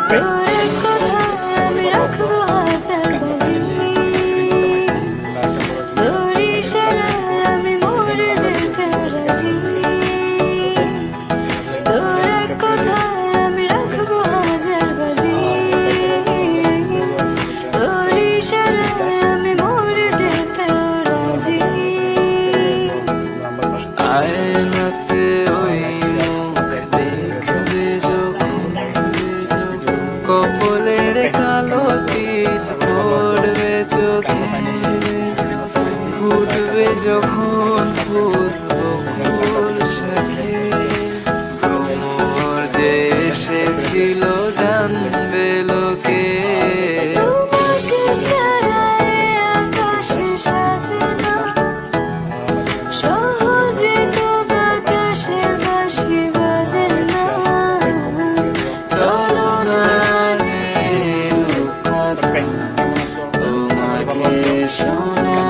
তোর কোথায় আমি রাখবো হাজার বাজি, তোর ইশারায় আমি মরে যেতে রাজি, তোর কোথায় আমি রাখবো হাজার বাজি, তোর ইশারায় আমি মরে যেতে রাজি। আয়নাতে ওই মুখ দেখবে যখন, কপলের কালো টিপ পড়বে চোখে, ফুটবে যখন ফুল বকুল শাখে, ভ্রমর যে এসেছিল জানবে লোকে। তোমাকে ছাড়া এ আকাশে সাজে না, সহজে তো বাতাসে বাঁশি বাজে না। চলো না যে কথা তোমাকে শোনা